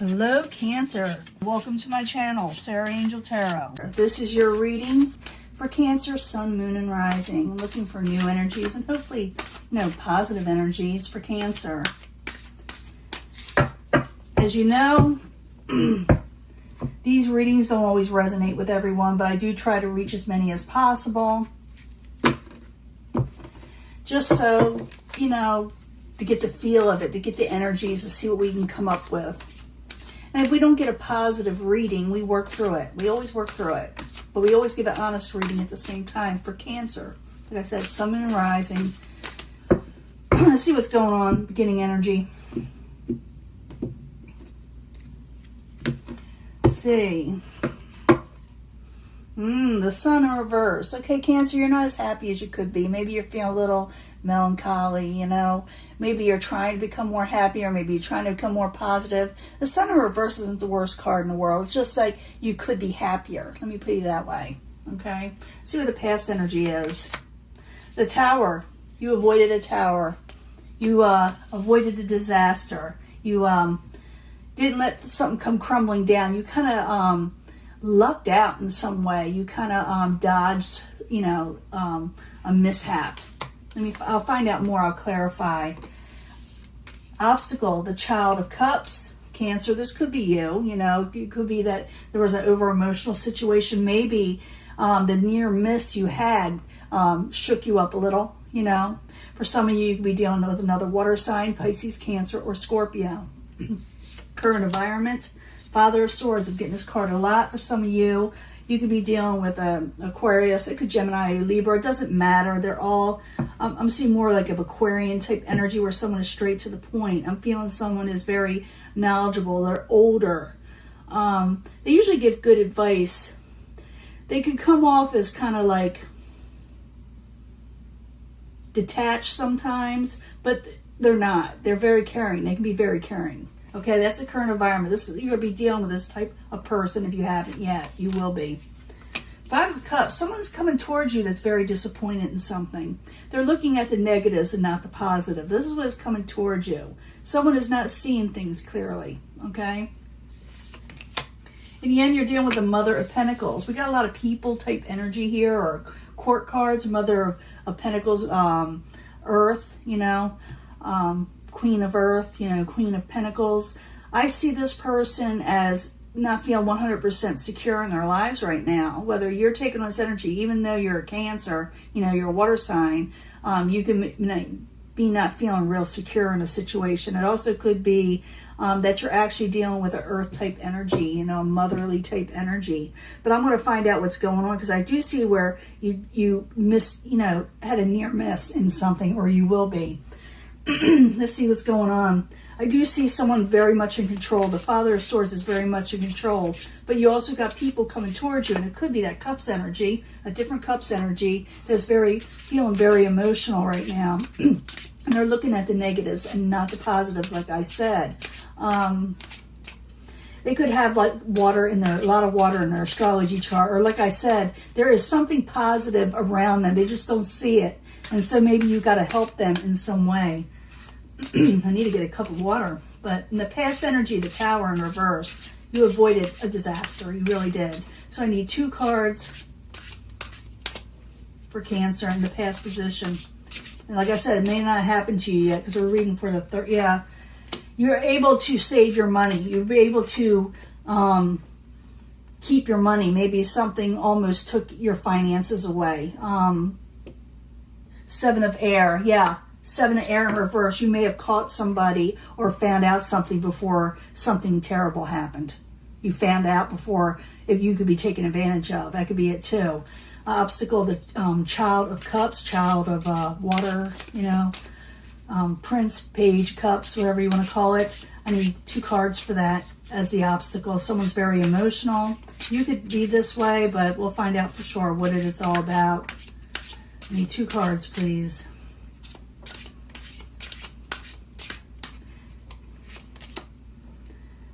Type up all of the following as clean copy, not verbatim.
Hello Cancer, welcome to my channel, Sarah Angel Tarot. This is your reading for Cancer, Sun, Moon, and Rising. I'm looking for new energies and hopefully, positive energies for Cancer. As you know, these readings don't always resonate with everyone, but I do try to reach as many as possible. Just so, to get the feel of it, to get the energies, to see what we can come up with. And if we don't get a positive reading, we work through it. We always work through it. But we always give an honest reading at the same time for Cancer. Like I said, Sun, Moon, and Rising. Let's see what's going on. Beginning energy. Let's see. The Sun in reverse. Okay, Cancer, you're not as happy as you could be. Maybe you're feeling a little melancholy, Maybe you're trying to become more happy, or maybe you're trying to become more positive. The Sun in reverse isn't the worst card in the world. It's just like you could be happier. Let me put it that way. Okay? See what the past energy is. The Tower. You avoided a tower. You avoided a disaster. You didn't let something come crumbling down. You kind of lucked out in some way. You kind of dodged, a mishap. I'll find out more. I'll clarify. Obstacle, the Child of Cups. Cancer, this could be you. It could be that there was an over-emotional situation. Maybe the near miss you had shook you up a little, For some of you could be dealing with another water sign, Pisces, Cancer, or Scorpio. Current environment. Father of Swords. I'm getting this card a lot for some of you. You could be dealing with Aquarius. It could Gemini, Libra. It doesn't matter. They're all, I'm seeing more like of Aquarian type energy where someone is straight to the point. I'm feeling someone is very knowledgeable. They're older. They usually give good advice. They could come off as kind of like detached sometimes, but they're not. They're very caring. They can be very caring. Okay, that's the current environment. You're going to be dealing with this type of person if you haven't yet. You will be. Five of Cups. Someone's coming towards you that's very disappointed in something. They're looking at the negatives and not the positive. This is what is coming towards you. Someone is not seeing things clearly. Okay? In the end, you're dealing with the Mother of Pentacles. We got a lot of people type energy here, or court cards. Mother of Pentacles, Earth, Queen of Earth, Queen of Pentacles. I see this person as not feeling 100% secure in their lives right now. Whether you're taking on this energy, even though you're a Cancer, you're a water sign, you can be not feeling real secure in a situation. It also could be that you're actually dealing with an earth type energy, a motherly type energy. But I'm going to find out what's going on, because I do see where you missed, had a near miss in something, or you will be. Let's see what's going on. I do see someone very much in control. The Father of Swords is very much in control. But you also got people coming towards you, and it could be that Cups energy, a different Cups energy that's feeling very emotional right now. And they're looking at the negatives and not the positives, like I said. They could have a lot of water in their astrology chart. Or like I said, there is something positive around them. They just don't see it. And so maybe you got to help them in some way. I need to get a cup of water. But in the past energy, the Tower in reverse, you avoided a disaster. You really did. So I need 2 cards for Cancer in the past position. And like I said, it may not happen to you yet, because we're reading for the third. Yeah. You're able to save your money. You'll be able to keep your money. Maybe something almost took your finances away. 7 of Air. Yeah. 7 of Air in reverse. You may have caught somebody or found out something before something terrible happened. You found out before you could be taken advantage of. That could be it too. Obstacle, the Child of Cups, Child of Water, Prince, Page, Cups, whatever you want to call it. I need 2 cards for that as the obstacle. Someone's very emotional. You could be this way, but we'll find out for sure what it's all about. I need 2 cards, please.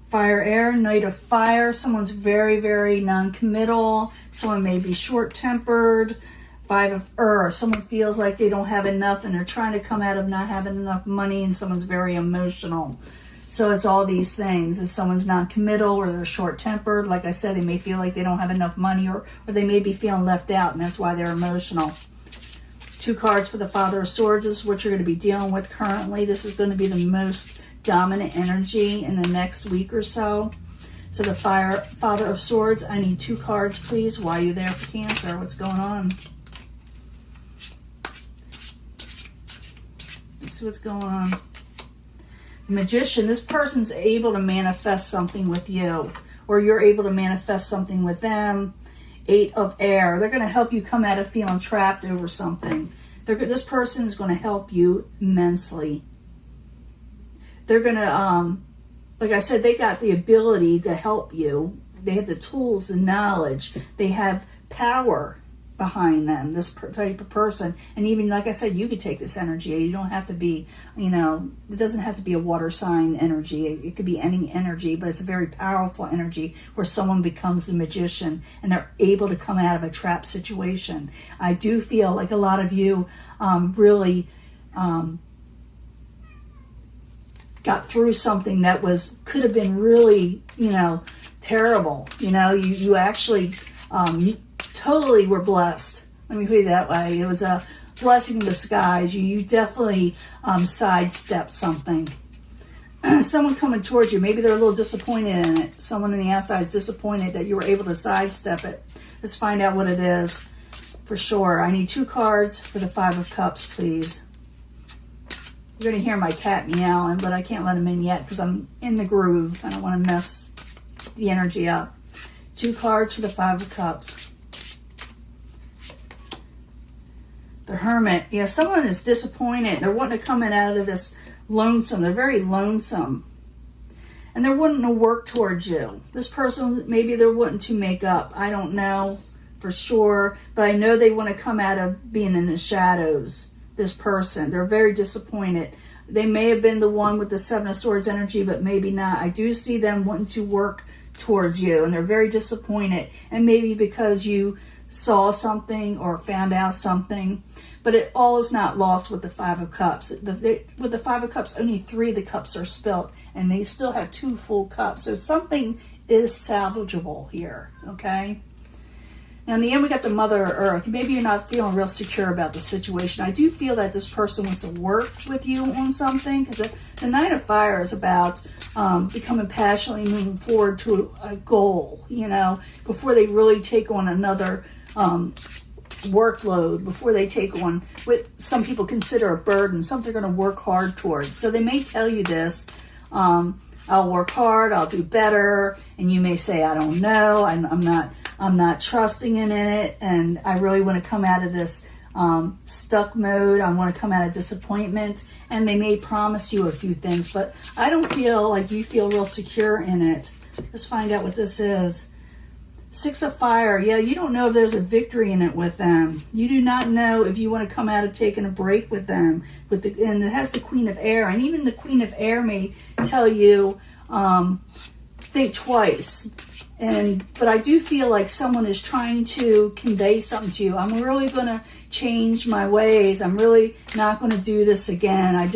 Fire, Air, Knight of Fire. Someone's very, very non-committal. Someone may be short-tempered. 5 of Earth. Someone feels like they don't have enough and they're trying to come out of not having enough money, and someone's very emotional. So it's all these things. If someone's non-committal or they're short-tempered, like I said, they may feel like they don't have enough money, or they may be feeling left out, and that's why they're emotional. 2 cards for the Father of Swords. This is what you're going to be dealing with currently. This is going to be the most dominant energy in the next week or so. So the Father of Swords, I need 2 cards, please. Why are you there for Cancer? What's going on? This is what's going on. The Magician, this person's able to manifest something with you, or you're able to manifest something with them. 8 of Air. They're going to help you come out of feeling trapped over something. This person is going to help you immensely. They're going to, like I said, they got the ability to help you. They have the tools, the knowledge. They have power behind them, this type of person. And even, like I said, you could take this energy. You don't have to be, you know, it doesn't have to be a water sign energy. It could be any energy, but it's a very powerful energy where someone becomes a magician and they're able to come out of a trap situation. I do feel like a lot of you really got through something that could have been really, you know, terrible. You know, you actually totally were blessed. Let me put it that way. It was a blessing in disguise. You definitely sidestepped something. Someone coming towards you, maybe they're a little disappointed in it. Someone on the outside is disappointed that you were able to sidestep it. Let's find out what it is for sure. I need 2 cards for the 5 of Cups, please. You're going to hear my cat meowing, but I can't let him in yet because I'm in the groove. I don't want to mess the energy up. 2 cards for the 5 of Cups. The Hermit. Yeah, someone is disappointed. They're wanting to come out of this lonesome. They're very lonesome. And they're wanting to work towards you. This person, maybe they're wanting to make up. I don't know for sure. But I know they want to come out of being in the shadows. This person. They're very disappointed. They may have been the one with the 7 of Swords energy, but maybe not. I do see them wanting to work towards you. And they're very disappointed. And maybe because you saw something or found out something, but it all is not lost with the 5 of Cups. With the 5 of Cups, only 3 of the cups are spilt, and they still have 2 full cups. So something is salvageable here, okay? Now, in the end, we got the Mother Earth. Maybe you're not feeling real secure about the situation. I do feel that this person wants to work with you on something, because the Knight of Fire is about becoming passionately moving forward to a goal, you know, before they really take on another workload, before they take on what some people consider a burden, something they're going to work hard towards. So they may tell you this, I'll work hard, I'll do better, and you may say, I don't know, I'm not trusting in it, and I really want to come out of this stuck mode. I want to come out of disappointment, and they may promise you a few things, but I don't feel like you feel real secure in it. Let's find out what this is. 6 of Fire. Yeah, you don't know if there's a victory in it with them. You do not know if you want to come out of taking a break with them. And it has the Queen of Air, and even the Queen of Air may tell you, think twice. But I do feel like someone is trying to convey something to you. I'm really going to change my ways. I'm really not going to do this again. I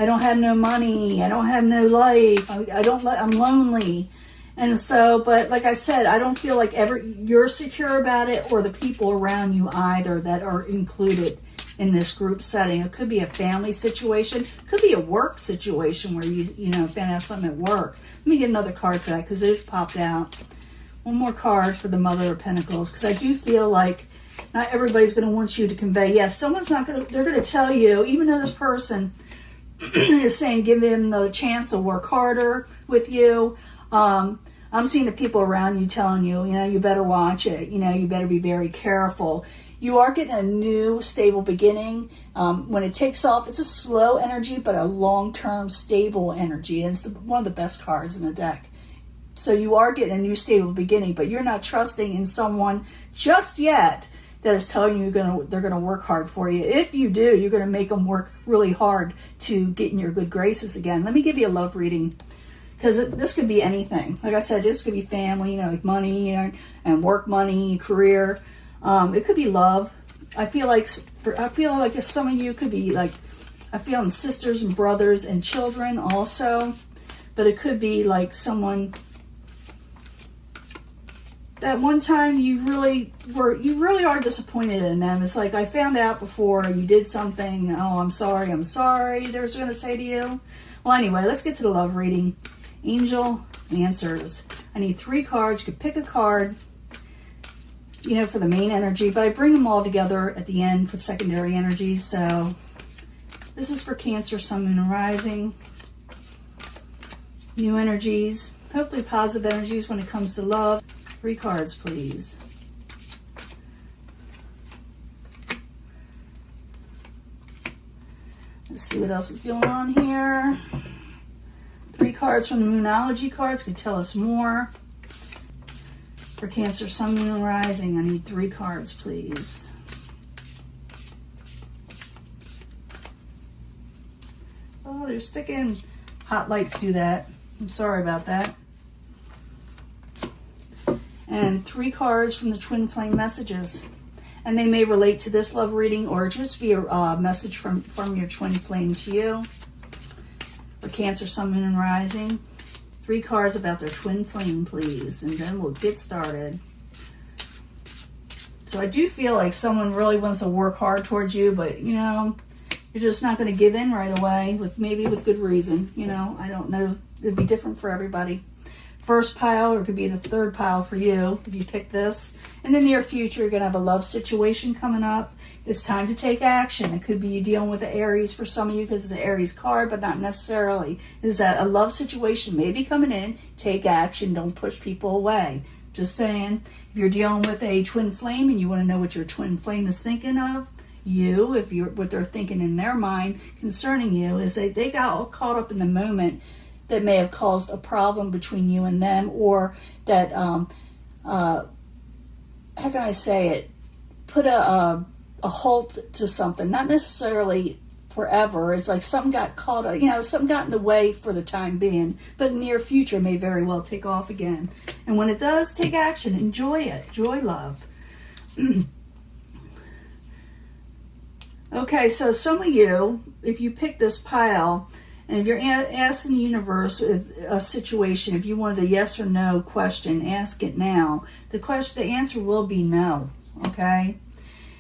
don't have no money. I don't have no life. I'm lonely. And so, but like I said, I don't feel like you're secure about it, or the people around you either that are included in this group setting. It could be a family situation. It could be a work situation where you found out something at work. Let me get another card for that, because those popped out. One more card for the Mother of Pentacles, because I do feel like not everybody's going to want you to convey. Yes, someone's not going to, they're going to tell you, even though this person is saying give them another chance to work harder with you. I'm seeing the people around you telling you, you better watch it. You better be very careful. You are getting a new stable beginning. When it takes off, it's a slow energy, but a long-term stable energy. And it's one of the best cards in the deck. So you are getting a new stable beginning, but you're not trusting in someone just yet that is telling you they're going to work hard for you. If you do, you're going to make them work really hard to get in your good graces again. Let me give you a love reading, because this could be anything. Like I said, this could be family, like money and work money, career. It could be love. I feel like if some of you could be like, I feel in sisters and brothers and children also. but it could be like someone that one time you really are disappointed in them. It's like, I found out before you did something. Oh, I'm sorry, they're going to say to you. Well, anyway, let's get to the love reading. Angel answers. I need 3 cards. You could pick a card, you know, for the main energy, but I bring them all together at the end for secondary energy. So this is for Cancer, Sun, Moon, and Rising. New energies, hopefully positive energies when it comes to love. 3 cards, please. Let's see what else is going on here. 3 cards from the Moonology cards could tell us more. For Cancer, Sun, Moon, and Rising, I need 3 cards, please. Oh, they're sticking. Hot lights do that. I'm sorry about that. And 3 cards from the Twin Flame messages. And they may relate to this love reading or just be a message from your Twin Flame to you. For Cancer, Sun, Moon, and Rising. 3 cards about their Twin Flame, please. And then we'll get started. So I do feel like someone really wants to work hard towards you, but, you know, you're just not going to give in right away, maybe with good reason. You know, I don't know. It'd be different for everybody. First pile, or it could be the 3rd pile for you if you pick this. In the near future, you're going to have a love situation coming up. It's time to take action. It could be you dealing with the Aries for some of you because it's an Aries card, but not necessarily. Is that a love situation may be coming in? Take action. Don't push people away. Just saying. If you're dealing with a Twin Flame and you want to know what your Twin Flame is thinking of, what they're thinking in their mind concerning you is that they got all caught up in the moment that may have caused a problem between you and them, or that, how can I say it, put a halt to something, not necessarily forever. It's like something got caught up, you know, something got in the way for the time being, but near future may very well take off again. And when it does, take action, enjoy it, enjoy love. Okay, so some of you, if you pick this pile, and if you're asking the universe a situation, if you wanted a yes or no question, ask it now. The answer will be no. Okay,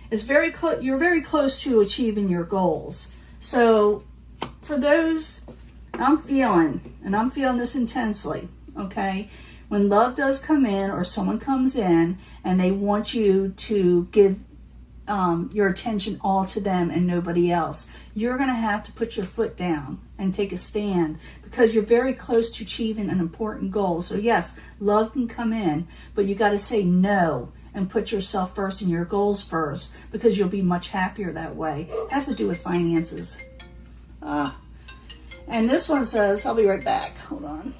it's very close. You're very close to achieving your goals. So, for those, I'm feeling this intensely. Okay, when love does come in, or someone comes in, and they want you to give your attention all to them and nobody else, you're going to have to put your foot down and take a stand, because you're very close to achieving an important goal. So yes, love can come in, but you got to say no and put yourself first and your goals first, because you'll be much happier that way. It has to do with finances. And this one says, I'll be right back. Hold on.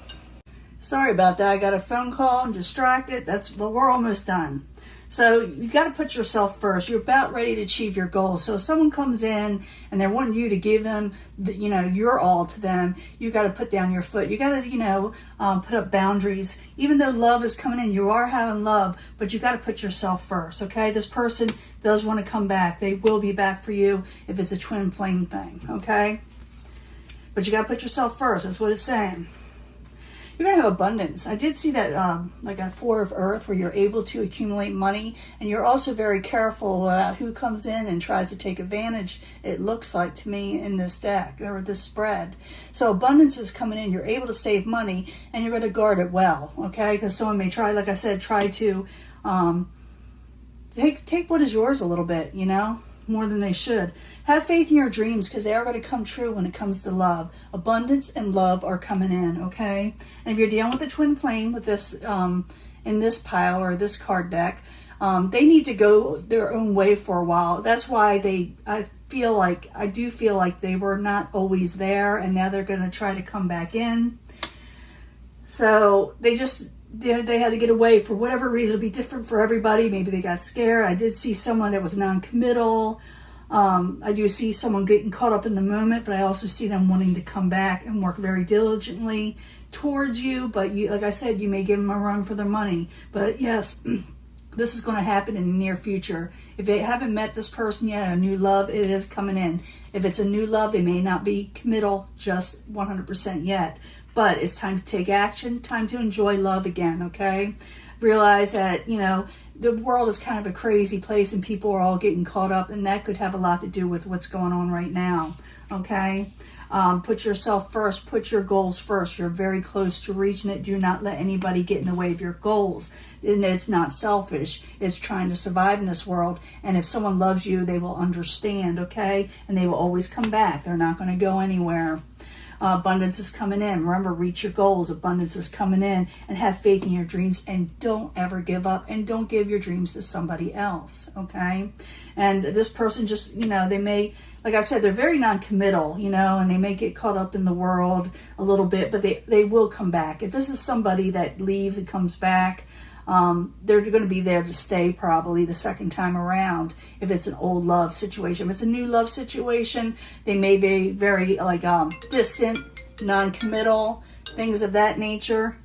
Sorry about that. I got a phone call. I'm distracted. Well, we're almost done. So you got to put yourself first. You're about ready to achieve your goals. So if someone comes in and they're wanting you to give them, your all to them, you got to put down your foot. You got to, put up boundaries. Even though love is coming in, you are having love, but you got to put yourself first. Okay, this person does want to come back. They will be back for you if it's a Twin Flame thing. Okay, but you got to put yourself first. That's what it's saying. You're going to have abundance. I did see that like a 4 of Earth, where you're able to accumulate money, and you're also very careful about who comes in and tries to take advantage, it looks like to me, in this deck or this spread. So abundance is coming in. You're able to save money, and you're going to guard it well, okay? Because someone may try, like I said, try to take what is yours a little bit, more than they should. Have faith in your dreams, because they are going to come true when it comes to love. Abundance and love are coming in, okay? And if you're dealing with a Twin Flame with this in this pile or this card deck, they need to go their own way for a while. That's why I do feel like they were not always there, and now they're going to try to come back in. So they had to get away for whatever reason. It'll be different for everybody. Maybe they got scared. I did see someone that was non-committal. I do see someone getting caught up in the moment, but I also see them wanting to come back and work very diligently towards you. But like I said, you may give them a run for their money. But yes, this is going to happen in the near future. If they haven't met this person yet, a new love, it is coming in. If it's a new love, they may not be committal just 100% yet. But it's time to take action, time to enjoy love again, okay? Realize that, you know, the world is kind of a crazy place and people are all getting caught up, and that could have a lot to do with what's going on right now, okay? Put yourself first, put your goals first. You're very close to reaching it. Do not let anybody get in the way of your goals. And it's not selfish. It's trying to survive in this world. And if someone loves you, they will understand, okay? And they will always come back. They're not going to go anywhere. Abundance is coming in. Remember, reach your goals. Abundance is coming in. And have faith in your dreams. And don't ever give up. And don't give your dreams to somebody else, okay? And this person just, you know, they may, like I said, they're very non-committal, you know, and they may get caught up in the world a little bit, but they will come back. If this is somebody that leaves and comes back, they're going to be there to stay probably the second time around if it's an old love situation. If it's a new love situation, they may be very like distant, non-committal, things of that nature,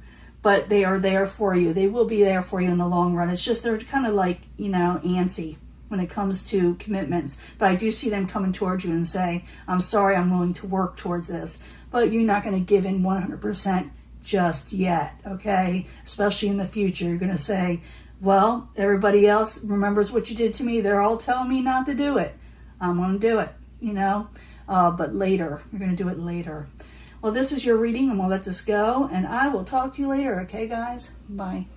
but they are there for you. They will be there for you in the long run. It's just they're kind of like, you know, antsy when it comes to commitments. But I do see them coming towards you and say, I'm sorry, I'm willing to work towards this. But you're not going to give in 100% just yet, okay? Especially in the future. You're going to say, well, everybody else remembers what you did to me. They're all telling me not to do it. I'm going to do it, you know? But later. You're going to do it later. Well, this is your reading. I'm going to let this go. And I will talk to you later, okay, guys? Bye.